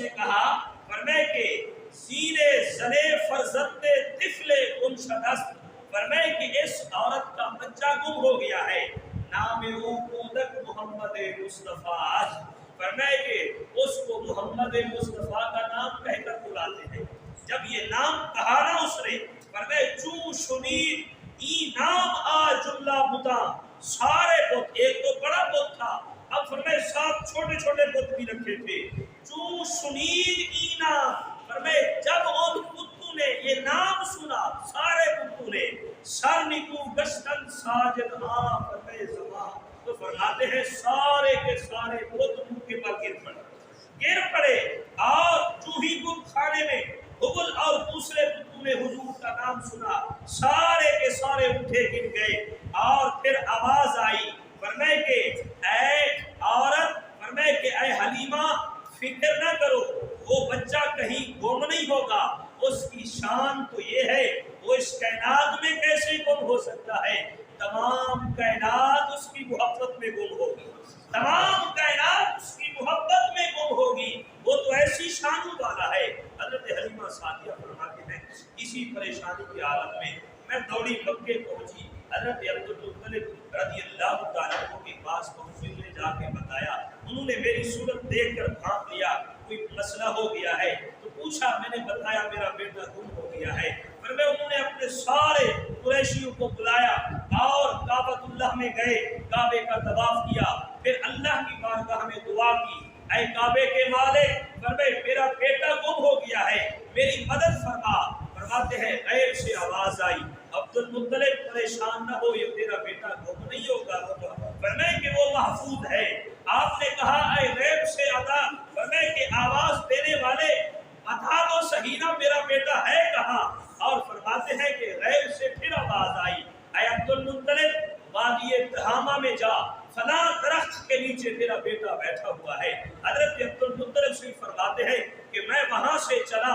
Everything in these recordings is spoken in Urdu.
نے کہا فرمائے کہ زیرے زنے فرزند طفل گم شدست، فرمائے کہ اس عورت کا بچہ گم ہو گیا ہے، نام او کودک محمد مصطفیٰ، فرمائے کہ اس کو محمد مصطفیٰ کا نام کہہ کر بلاتے ہیں۔ جب یہ نام کہا نا اس نے، فرمائے چوں شنید ای نام آ جملہ بتا، سارے بت، ایک تو بڑا بت تھا، اب فرمائے 7 چھوٹے چھوٹے بت بھی رکھے تھے، چوں شنید ای نام، فرمائے جب ان بتوں نے یہ نام سنا، سارے بتوں نے سر نکو گشتن ساجد آ، فرمائے زمان، تو فرماتے ہیں سارے کے سارے بت منہ کے بل گر پڑے، اور چوہی بت خانے میں حبل اور دوسرے بتوں نے حضور کا نام سنا، سارے کے سارے اٹھے گر گئے، اور پھر آواز آئی فرمائے کہ اے عورت، فرمائے کہ اے حلیمہ فکر نہ کرو، وہ بچہ کہیں گم نہیں ہوگا، اس کی شان تو یہ ہے وہ اس کائنات میں کیسے گم ہو سکتا ہے، تمام کائنات اس کی محبت میں گم ہوگی، تمام کائنات اس کی محبت میں گم ہوگی، وہ تو ایسی شانوں والا ہے۔ حضرت حلیمہ سعدیہ فرماتے ہیں اسی پریشانی کی حالت میں دوڑی مکے پہنچی، حضرت عبدالمطلب رضی اللہ تعالیٰ عنہ کے پاس پہنچی، نے جا کے بتایا، انہوں نے میری صورت دیکھ کر بھانپ لیا کوئی مسئلہ ہو گیا ہے، تو پوچھا، میں نے بتایا میرا بیٹا گم ہو گیا ہے، پھر میں انہوں نے اپنے سارے قریشیوں کو بلایا اور کعبۃ اللہ میں گئے، کعبے کا طواف کیا، پھر اللہ کی بارگاہ میں دعا کی، اے کعبے کے مالک، فرمائے میرا بیٹا گم ہو گیا ہے، میری مدد فرما۔ فرماتے ہیں غیب سے آواز آئی، عبدالمطلب پریشان نہ ہو، یہ تیرا بیٹا گم نہیں ہوگا، فرمائے کہ وہ محفوظ ہے۔ آپ نے کہا اے غیب سے عطا، فرمائے کہ آواز دینے والے بتا دو صحیح نا میرا بیٹا ہے کہاں، اور فرماتے ہیں کہ غیب سے پھر آواز آئی، اے عبدالمطلب وادی تہامہ میں جا، فلاں درخت کے نیچے تیرا بیٹا بیٹھا ہوا ہے۔ حضرت عبدالمطلب سے فرماتے ہیں کہ میں وہاں سے چلا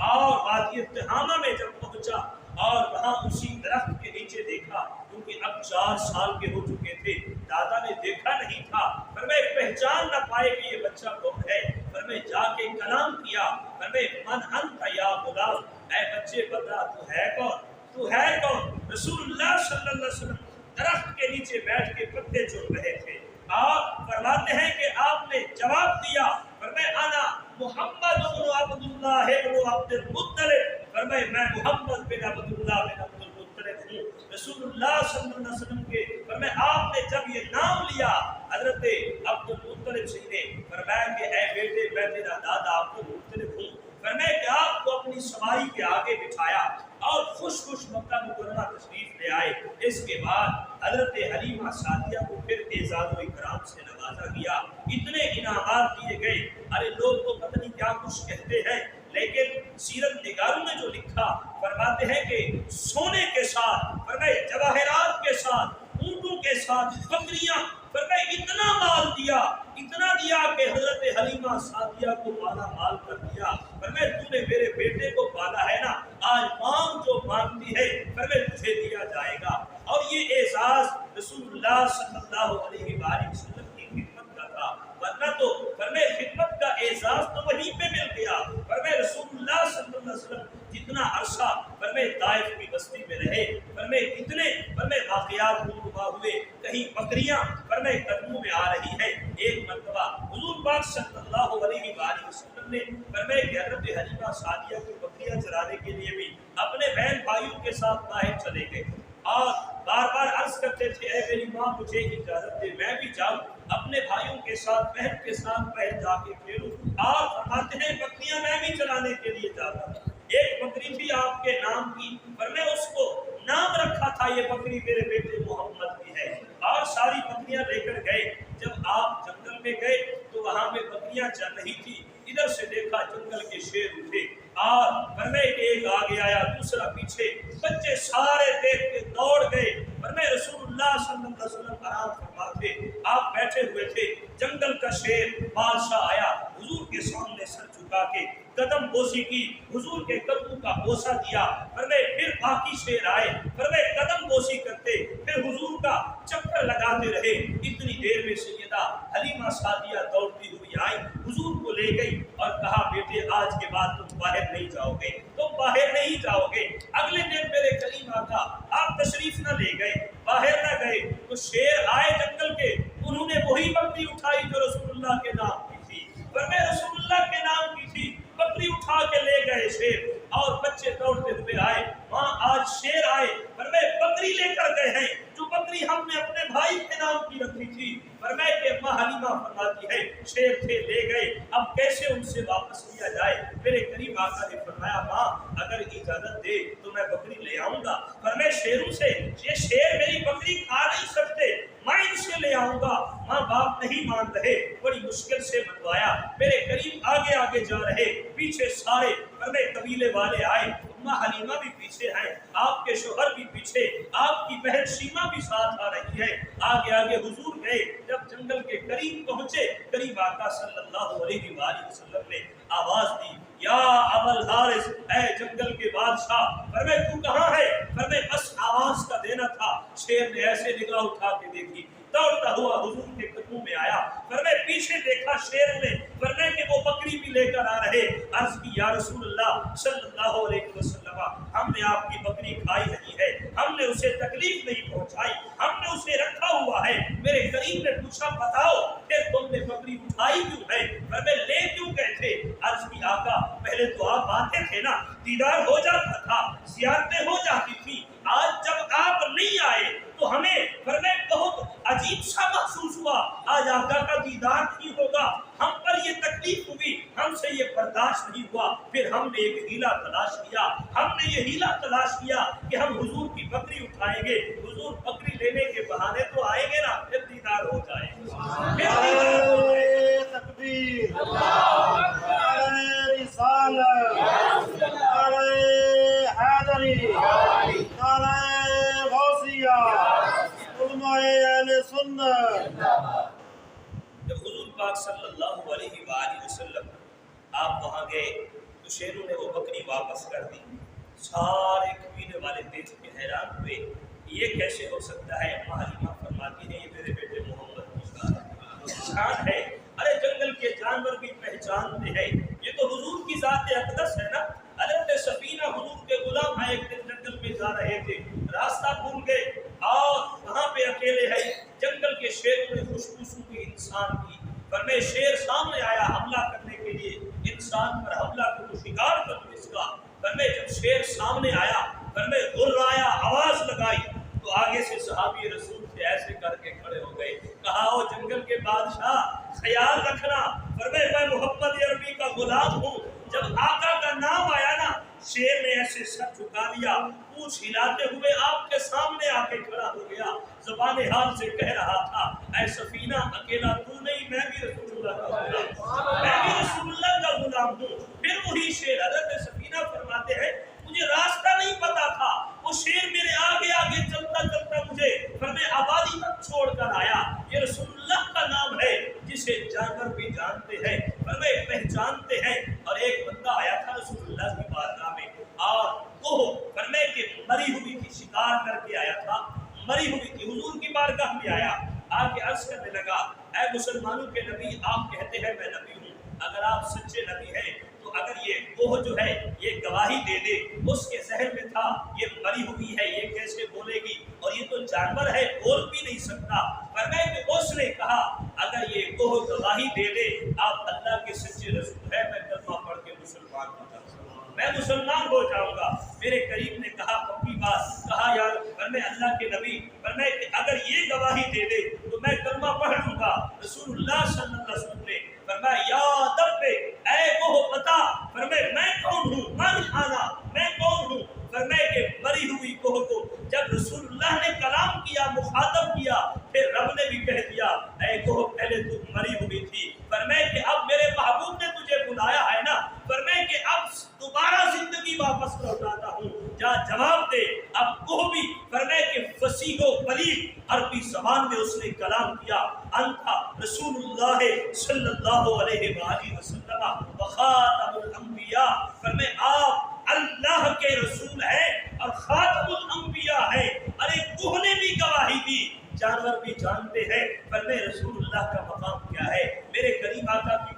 اور وادی تہامہ میں جب پہنچا اور وہاں اسی درخت کے نیچے دیکھا، کیونکہ اب 4 سال کے ہو چکے تھے، دادا نے دیکھا نہیں تھا، پر میں پہچان نہ پائے کہ یہ بچہ کون ہے، پر میں جا کے کلام کیا، پر میں من انت یا غلام، اے بچے بتا تو ہے کون، تو ہے کون؟ رسول اللہ صلی اللہ علیہ وسلم درخت کے نیچے بیٹھ کے پتے چن رہے تھے، آپ فرماتے ہیں کہ آپ نے جواب دیا، فرمائے انا محمد بن عبداللہ بن عبد المطلب، فرمائے میں محمد بن عبداللہ بن عبد المطلب ہوں۔ رسول اللہ صلی اللہ علیہ وسلم کے فرمائے آپ نے جب یہ نام لیا، حضرت عبد المطلب سے نے فرمایا کہ اے بیٹے میں تیرا دادا عبد المطلب ہوں، فرمائے کہ آپ کو اپنی سواری کے آگے بٹھایا اور خوش خوش مکہ مکرمہ تشریف لے آئے۔ اس کے بعد حضرت حلیمہ سعدیہ کو پھر اعزاز و اکرام سے نوازا گیا، اتنے انعامات دیے گئے، ارے لوگ تو پتہ نہیں کیا کچھ کہتے ہیں، لیکن سیرت نگاروں نے جو لکھا فرماتے ہیں کہ سونے کے ساتھ، فرمائے جواہرات کے ساتھ، اونٹوں کے ساتھ، بکریاں، فرمائے اتنا مال دیا، اتنا دیا کہ حضرت حلیمہ سعدیہ کو مالا مال کر دیا، فرمائے تو نے میرے بیٹے کو پالا ہے نا، آج مانگ جو مانگتی ہے فرمائے تجھے دیا جائے گا۔ اور یہ اعزاز رسول اللہ صلی اللہ علیہ وآلہ وسلم کی خدمت کا تھا، ورنہ تو فرمائے خدمت کا اعزاز تو وہیں پہ مل گیا۔ فرمائے رسول اللہ صلی اللہ علیہ وسلم جتنا عرصہ فرمائے طائف کی بستی میں رہے، فرمائے کتنے فرمائے واقعات رونما ہوئے، کہیں بکریاں فرمائے قدموں میں آ رہی ہیں۔ ایک مرتبہ حضور پاک صلی اللہ علیہ وآلہ وسلم نے فرمائے کہ حضرت حلیمہ سعدیہ کو بکریاں چرانے کے لیے بھی اپنے بہن بھائیوں کے ساتھ باہر چلے گئے اور بار بار عرض کرتے تھے اے میری ماں مجھے اجازت دے میں بھی جاؤں اپنے بھائیوں کے ساتھ بہن کے ساتھ باہر جا کے کھیلوں۔ آپ فرماتے ہیں بکریاں میں بھی چلانے کے لیے جاتا تھا، ایک بکری تھی آپ کے نام کی، پر میں اس کو نام رکھا تھا یہ بکری میرے بیٹے محمد کی ہے، اور ساری بکریاں لے کر گئے۔ جب آپ جنگل میں گئے تو وہاں پہ بکریاں چل رہی تھی، ادھر سے دیکھا جنگل کے شیر اٹھے اور فرمائے کہ ایک آگے آیا دوسرا پیچھے، بچے سارے دیکھ کے دوڑ گئے۔ فرمائے رسول اللہ صلی اللہ علیہ وسلم آرام فرما تھے، آپ بیٹھے ہوئے تھے، جنگل کا شیر بادشاہ آیا، حضور کے سامنے سر جھکا کے قدم بوسی کی، حضور کے قدموں کا بوسہ دیا۔ فرمائے پھر باقی شیر آئے، فرمائے قدم بوسی کرتے، پھر حضور کا چکر لگاتے رہے۔ اتنی دیر میں سیدہ حلیمہ سعدیہ دوڑتی ہوئی لیے آئی, حضور کو لے گئی اور کہا بیٹے آج کے بعد تم باہر نہیں جاؤ گے, تم باہر نہیں جاؤ گے. اگلے دن میرے کریم آقا آپ تشریف نہ لے گئے, باہر نہ گئے, تو شیر آئے جنگل کے, انہوں نے وہی بکری اٹھائی جو رسول اللہ کے نام کی تھی, فرمایا رسول اللہ کے نام کی تھی, بکری اٹھا کے لے گئے شیر, اور بچے دوڑتے ہوئے آئے, وہاں آج شیر آئے, فرمایا بکری لے کر گئے ہیں جو بکری ہم نے اپنے بھائی کے نام کی رکھی تھی. فرمایا کہ اماں حلیمہ فرماتی ہے شیر تھے لے گئے, اب کیسے ان سے واپس لیا جائے. میرے قریب آقا نے فرمایا ماں اگر اجازت دے تو میں بکری لے آؤں گا. فرمایا شیروں سے, یہ شیر میری بکری کھا نہیں سکتے, میں ان سے لے آؤں گا. ماں باپ نہیں مان رہے, بڑی مشکل سے منوایا. میرے قریب آگے آگے جا رہے, پیچھے سارے فرمایا قبیلے والے آئے, اماں حلیمہ بھی پیچھے ہیں, آپ کے شوہر بھی پیچھے, آپ کی بہن شیمہ بھی ساتھ آ رہی ہے. آگے آگے حضور گئے, جب جنگل کے قریب پہنچے, قریب آقا صلی اللہ علیہ وآلہ وسلم نے آواز دی یا ابا الحارث, اے جنگل کے بادشاہ. فرمایا تو کہاں ہے؟ فرمایا بس آواز کا دینا تھا. شیر نے ایسے نگاہ اٹھا کے دیکھی, دوڑتا ہوا حضور کے قدموں میں آیا. فرمایا پیچھے دیکھا شیر نے, فرمایا کہ وہ بکری بھی لے کر آ رہے. عرض کی یا رسول اللہ صلی اللہ علیہ وسلم, ہم نے آپ کی بکری کھائی نہیں ہے, ہم نے اسے تکلیف نہیں پہنچائی, ہم نے اسے رکھا ہوا ہے. میرے کریم نے پوچھا بتاؤ کہ تم نے بکری اٹھائی کیوں ہے, فرمایا لے کیوں گئے تھے. عرض کی آقا پہلے تو آپ آتے تھے نا, دیدار ہو جاتا تھا, زیارتیں ہو جاتی تھی, آج جب آپ نہیں آئے تو ہمیں فرمایا بہت عجیب سا محسوس ہوا, آج آقا کا دیدار نہیں ہوگا, ہم پر یہ تکلیف ہوئی, ہم سے یہ برداشت نہیں ہوا. پھر ہم نے ایک ہیلا تلاش کیا, ہم نے یہ ہیلا تلاش کیا کہ ہم حضور کی بکری اٹھائیں گے, حضور بکری لینے کے بہانے تو آئیں گے نا, پھر دیدار ہو جائے گا. تکبیر, نعرہ رسالت, نعرہ حیدری, نعرہ غوثیہ, علماء اہل سنت. جب حضور پاک صلی اللہ علیہ وآلہ وسلم آپ وہاں گئے تو شیروں نے وہ بکری واپس کر دی. سارے قبیلے والے دیکھ کے حیران ہوئے, یہ کیسے ہو سکتا ہے. اماں حلیمہ فرماتی ہیں یہ میرے بیٹے محمد کی شان ہے. ارے جنگل کے جانور بھی پہچانتے ہیں, یہ تو حضور کی ذات اقدس ہے نا. حضرت سفینہ حضور کے غلام ہیں, ایک دن جنگل میں جا رہے تھے, راستہ بھول گئے اور وہاں پہ اکیلے ہیں. جنگل کے شیروں نے خوشبو سونگھی انسان کی. فرمایا شیر سامنے آیا حملہ کرنے کے لیے, انسان پر حملہ کرو, شکار کرو اس کا. فرمایا جب شیر سامنے آیا, فرمایا غرایا, آواز لگائی, تو آگے سے صحابی رسول سے ایسے کر کے کھڑے ہو گئے. کہا او جنگل کے بادشاہ خیال رکھنا, فرمایا میں محمد عربی کا غلام ہوں. جب آقا کا نام آیا نا, شیر نے ایسے سر جھکا لیا, پوچھ ہلاتے ہوئے آپ کے سامنے آ کے کھڑا ہو گیا. زبان حال سے کہہ رہا تھا اے سفینہ اکیلا تو نہیں, میں بھی رسول اللہ کا غلام, میں بھی رسول اللہ کا غلام ہوں. پھر وہی شیر, حضرت سفینہ فرماتے ہیں مجھے راستہ نہیں پتا تھا, وہ شیر میرے آگے آگے چلتا چلتا مجھے فرمایا آبادی تک چھوڑ کر آیا. یہ رسول اللہ کا نام ہے جسے جانور بھی جانتے ہیں, فرمایا پہچانتے ہیں. اور ایک بندہ آیا تھا رسول اللہ کی بارگاہ میں, اور وہ فرمایا کہ مری ہوئی کی شکار کر کے آیا تھا, مری ہوئی تھی, حضور کی بارگاہ میں آیا, آ کے عرض کرنے لگا اے مسلمانوں کے نبی, آپ کہتے ہیں میں نبی ہوں, اگر آپ سچے نبی ہیں تو اگر یہ کوہ جو ہے یہ گواہی دے دے, اس کے ذہن میں تھا یہ مری ہوئی ہے, یہ کیسے بولے گی, اور یہ تو جانور ہے بول بھی نہیں سکتا. فرمایا کہ اس نے کہا اگر یہ کوہ گواہی دے دے آپ اللہ کے سچے رسول ہیں, میں کلمہ پڑھ کے مسلمان ہو جاؤں گا, میں مسلمان ہو جاؤں گا. میرے کریم نے کہا پکی بات, کہا یار فرمایا اللہ کے نبی, فرمایا کہ اگر یہ گواہی دے دے تو میں کلمہ پڑھ لوں گا. رسول اللہ صلی اللہ علیہ وسلم نے فرمایا یا دب اے کوہ بتا, فرمایا میں کون ہوں, من آنا, میں کون ہوں. فرمایا کہ مری ہوئی کوہ کو جب رسول اللہ نے کلام کیا, مخاطب کیا, پھر رب نے بھی کہہ دیا اے کوہ پہلے تو مری ہوئی تھی, فرمایا کہ اب میرے محبوب نے تجھے بلایا ہے نا, فرمایا کہ اب دوبارہ زندگی واپس لوٹاتا ہوں, جا جواب دے. اب کوہ بھی فرمایا کہ فصیح و بلیغ عربی زبان میں اس نے کلام کیا, انتا رسول اللہ صلی اللہ علیہ وآلہ وسلم وخاتم الانبیاء, فرمایا آپ اللہ کے رسول ہیں اور خاتم الانبیاء ہیں. ارے کوہ نے بھی گواہی دی, جانور بھی جانتے ہیں, فرمایا رسول اللہ کا مقام کیا ہے. میرے کریم آقا کی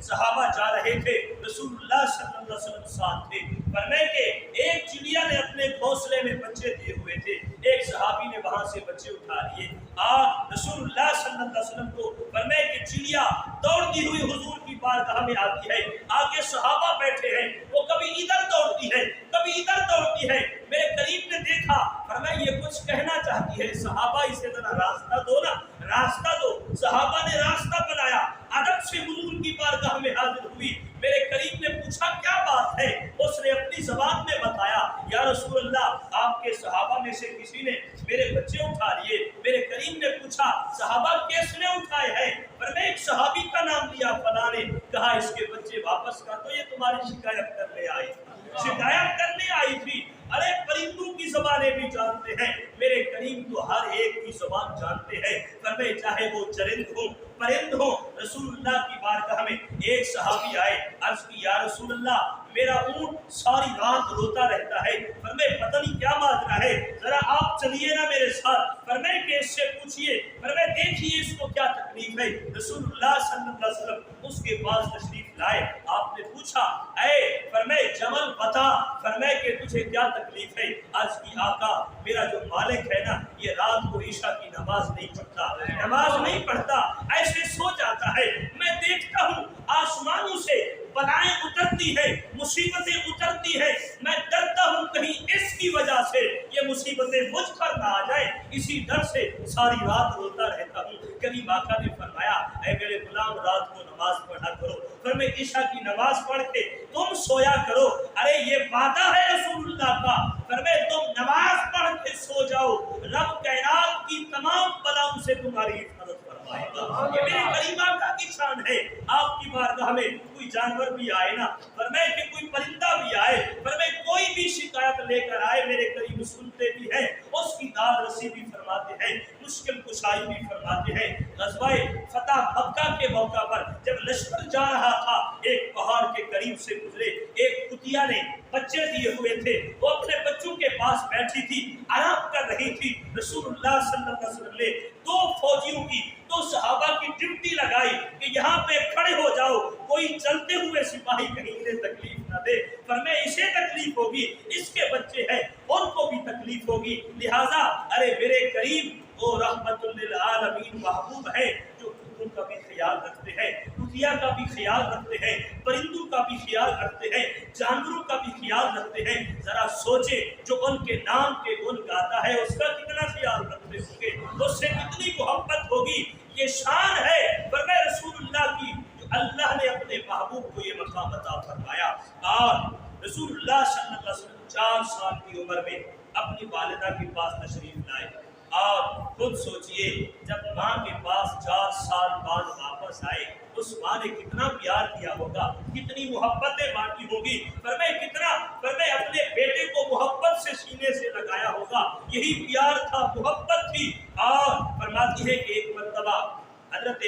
صحابہ جا رہے تھے، رسول اللہ صلی اللہ علیہ وسلم ساتھ تھے۔ فرمائے کہ ایک چڑیا نے اپنے گھونسلے میں بچے دیے ہوئے تھے، ایک صحابی نے وہاں سے بچے اٹھا لیے۔ آپ رسول اللہ صلی اللہ علیہ وسلم کو فرمائے کہ چڑیا دوڑتی ہوئی حضور کی بارگاہ میں آتی ہے، آگے صحابہ بیٹھے ہیں، وہ کبھی ادھر دوڑتی ہے کبھی ادھر دوڑتی ہے۔ میرے قریب نے دیکھا، فرمایا یہ کچھ کہنا چاہتی ہے، صحابہ اسے ذرا راستہ دو نا، راستہ دو۔ صحابہ نے راستہ بنایا، ادب سے حضور کی بارگاہ میں حاضر ہوئی۔ میرے قریب نے پوچھا کیا بات ہے، اس نے اپنی زبان میں بتایا، یا رسول اللہ آپ کے صحابہ میں سے کسی نے میرے بچے اٹھا لیے۔ میرے کریم نے پوچھا صحابہ کس نے اٹھائے ہیں؟ پر میں ایک صحابی کا نام لیا، فلاں نے کہا اس کے بچے واپس کر دو، یہ تمہاری شکایت کرنے آئی تھی، شکایت کرنے آئی تھی۔ ارے پرندوں کی زبانیں بھی جانتے ہیں، میرے کریم تو ہر ایک کی زبان جانتے ہیں، فرمائے چاہے وہ چرند ہو پرند ہو۔ رسول اللہ کی بارگاہ میں ایک صحابی آئے، عرض کی یا رسول اللہ میرا اونٹ ساری رات روتا رہتا ہے، فرمائے پتہ نہیں کیا ماجرا ہے، ذرا آپ چلیے نا میرے ساتھ، فرمائے کہ اس سے پوچھئے، فرمائے دیکھیے اس کو کیا تکلیف ہے۔ رسول اللہ صلی اللہ علیہ وسلم اس کے پاس تشریف لائے، آپ نے پوچھا اے فرمائے جمل بتا، فرمائے کہ تجھے کیا تکلیف ہے؟ عرض کی آقا میرا جو مالک ہے نا یہ رات کو عشاء کی نماز نہیں پڑھتا، نماز نہیں پڑھتا، ایسے سو جاتا ہے، میں دیکھتا ہوں آسمانوں سے بلائیں اترتی ہے، مصیبتیں اترتی ہے، میں ڈرتا ہوں کہیں اس کی وجہ سے یہ مصیبتیں مجھ پر نہ آ جائیں، اسی ڈر سے ساری رات روتا رہتا ہوں۔ کریم آقا نے فرمایا اے میرے غلام رات کو نماز پڑھا کرو، پھر میں عشاء کی نماز پڑھ کے تم سویا کرو۔ ارے یہ وعدہ ہے رسول اللہ کا، فرمائے تم نماز پڑھ کے سو جاؤ، رب کائنات کی تمام بلاؤں سے تمہاری حفاظت فرمائے گا۔ یہ میرے کریم آقا کی شان ہے۔ آپ کی بارگاہ میں کوئی جانور بھی آئے نا، فرمائے کہ کوئی پرندہ بھی آئے، فرمائے کوئی بھی شکایت لے کر آئے، میرے کریم سنتے بھی ہیں، اس کی داد رسی بھی فرماتے ہیں، مشکل کشائی بھی فرماتے ہیں۔ غزوہ فتح مکہ کے موقع پر جب لشکر جا رہا تھا، ایک پہاڑ کے قریب سے گزرے، ایک کتیا نے بچے دیے ہوئے تھے، وہ اپنے بچوں کے پاس بیٹھی تھی، آرام کر رہی تھی۔ رسول اللہ صلی اللہ علیہ وسلم نے دو فوجیوں کی، دو صحابہ کی ڈیوٹی لگائی کہ یہاں پہ کھڑے ہو جاؤ، کوئی چلتے ہوئے سپاہی کہیں انہیں تکلیف نہ دے، فرمائے اسے تکلیف ہوگی، اس کے بچے ہیں ان کو بھی تکلیف ہوگی، لہٰذا ارے میرے قریب وہ رحمت للعالمین محبوب ہے جو کتوں کا بھی خیال رکھتے ہیں، کتیا کا بھی خیال رکھتے ہیں، پرندوں کا بھی خیال رکھتے ہیں، جانوروں کا بھی خیال رکھتے ہیں۔ ذرا سوچے جو ان کے نام کے گن گاتا ہے اس کا کتنا خیال رکھتے ہوں گے، اس سے کتنی محبت ہوگی۔ یہ شان ہے فرمائے رسول اللہ کی، جو اللہ نے اپنے محبوب کو یہ مقام عطا فرمایا۔ اور رسول اللہ صلی اللہ علیہ وسلم 4 سال کی عمر میں اپنی والدہ کے پاس تشریف لائے، اور خود سوچئے جب ماں کے پاس 4 سال بعد واپس آئے، اس ماں نے کتنا پیار کیا ہوگا، کتنی محبتیں بانٹی ہوگی، فرمائے کتنا، فرمائے اپنے بیٹے کو محبت سے سینے سے لگایا ہوگا، یہی پیار تھا، محبت تھی۔ اور فرماتی ہے کہ ایک مرتبہ حضرت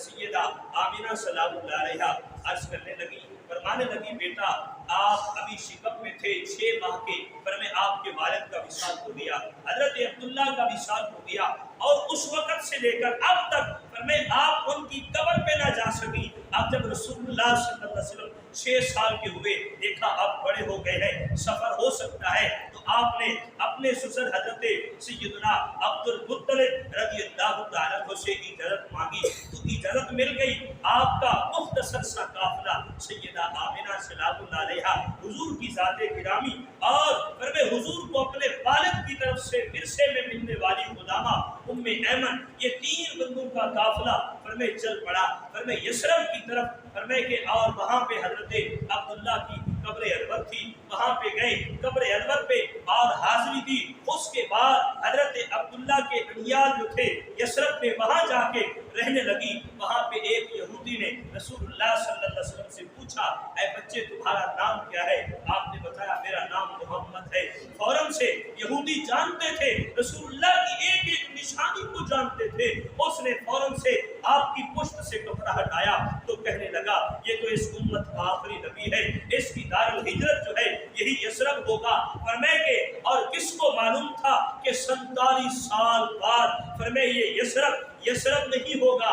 سیدہ آمینہ سلام اللہ علیہا عرض کرنے لگی، فرمانے لگی بیٹا آپ ابھی شکم میں تھے 6 ماہ کے، فرمائے آپ کے والد کا وصال ہو گیا، حضرت عبداللہ کا وصال ہو گیا، اور اس وقت سے لے کر اب تک فرمائے آپ ان کی قبر پہ نہ جا سکی۔ اب جب رسول اللہ صلی اللہ علیہ وسلم 6 سال کے ہوئے، دیکھا اب بڑے ہو گئے ہیں، سفر ہو سکتا ہے، تو آپ نے اپنے سسر حضرت سیدنا عبد المطلب رضی اللہ تعالیٰ عنہ سے اجازت مانگی، تو اجازت مل گئی۔ آپ کا مختصر سا قافلہ سیدہ آمینہ سلام اللہ علیہا حضور کی ذات گرامی اور فرمائے حضور کو اپنے والد کی طرف سے ورثے میں ملنے والی غلامہ ام ایمن، یہ 3 بندوں کا قافلہ فرمائے چل پڑا، فرمائے یثرب کی طرف، فرمائے کہ اور وہاں پہ حضرت عبداللہ کی قبر انور تھی، وہاں پہ گئے قبر انور پہ اور حاضری دی۔ اس کے بعد حضرت عبداللہ کے انیال جو تھے یثرب پہ وہاں جا کے رہنے لگی۔ وہاں پہ ایک یہودی نے رسول اللہ صلی اللہ علیہ وسلم سے پوچھا اے بچے تمہارا نام کیا ہے؟ آپ نے بتایا میرا نام محمد ہے۔ فوراً سے یہودی جانتے تھے رسول اللہ کی ایک ایک نشانی کو جانتے تھے، اس نے فوراً سے آپ کی پشت سے کپڑا ہٹایا تو کہنے لگا یہ تو اس امت کا آخری نبی ہے، اس کی دار الہجرت جو ہے یہی یثرب ہوگا۔ فرمائے کہ اور کس کو معلوم تھا کہ 47 سال بعد فرمائے یہ یثرب نہیں ہوگا،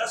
10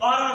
12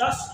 10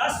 10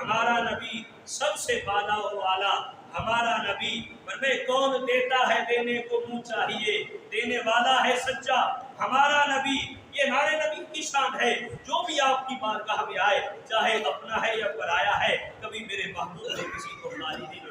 ہمارا نبی سب سے بالا والا ہمارا نبی فرمائے کون دیتا ہے دینے کو منہ چاہیے دینے والا ہے سچا ہمارا نبی یہ ہمارے نبی کی شان ہے جو بھی آپ کی بارگاہ میں آئے چاہے اپنا ہے یا پرایا ہے کبھی میرے محبوب نے کسی کو خالی نہیں لوٹا